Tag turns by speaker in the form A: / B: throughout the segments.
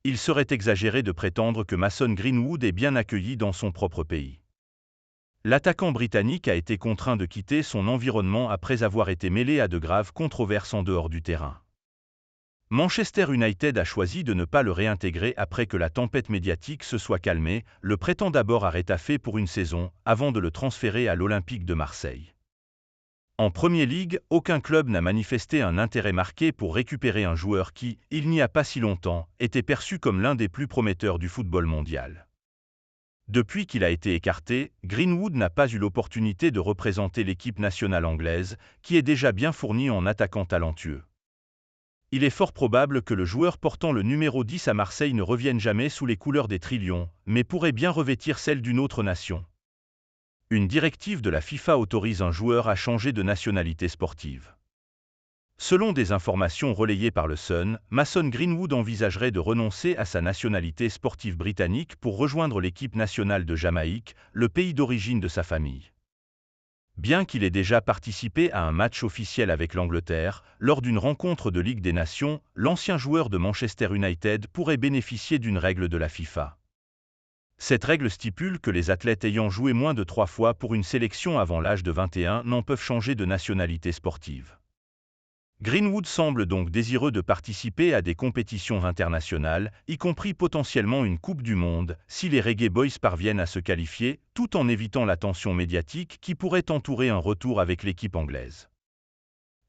A: il serait exagéré de prétendre que Mason Greenwood est bien accueilli dans son propre pays. L'attaquant britannique a été contraint de quitter son environnement après avoir été mêlé à de graves controverses en dehors du terrain. Manchester United a choisi de ne pas le réintégrer après que la tempête médiatique se soit calmée, le prêtant d'abord à Rétafé pour une saison, avant de le transférer à l'Olympique de Marseille. En Premier League, aucun club n'a manifesté un intérêt marqué pour récupérer un joueur qui, il n'y a pas si longtemps, était perçu comme l'un des plus prometteurs du football mondial. Depuis qu'il a été écarté, Greenwood n'a pas eu l'opportunité de représenter l'équipe nationale anglaise, qui est déjà bien fournie en attaquants talentueux. Il est fort probable que le joueur portant le numéro 10 à Marseille ne revienne jamais sous les couleurs des Trillions, mais pourrait bien revêtir celle d'une autre nation. Une directive de la FIFA autorise un joueur à changer de nationalité sportive. Selon des informations relayées par le Sun, Mason Greenwood envisagerait de renoncer à sa nationalité sportive britannique pour rejoindre l'équipe nationale de Jamaïque, le pays d'origine de sa famille. Bien qu'il ait déjà participé à un match officiel avec l'Angleterre, lors d'une rencontre de Ligue des Nations, l'ancien joueur de Manchester United pourrait bénéficier d'une règle de la FIFA. Cette règle stipule que les athlètes ayant joué moins de 3 fois pour une sélection avant l'âge de 21 n'en peuvent changer de nationalité sportive. Greenwood semble donc désireux de participer à des compétitions internationales, y compris potentiellement une Coupe du Monde, si les Reggae Boys parviennent à se qualifier, tout en évitant l'attention médiatique qui pourrait entourer un retour avec l'équipe anglaise.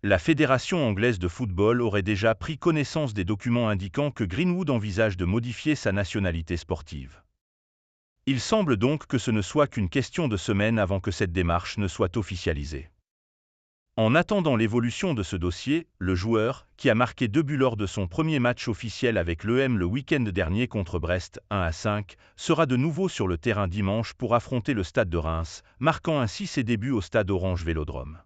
A: La Fédération anglaise de football aurait déjà pris connaissance des documents indiquant que Greenwood envisage de modifier sa nationalité sportive. Il semble donc que ce ne soit qu'une question de semaines avant que cette démarche ne soit officialisée. En attendant l'évolution de ce dossier, le joueur, qui a marqué 2 buts lors de son premier match officiel avec l'EM le week-end dernier contre Brest, 1-5, sera de nouveau sur le terrain dimanche pour affronter le Stade de Reims, marquant ainsi ses débuts au Stade Orange Vélodrome.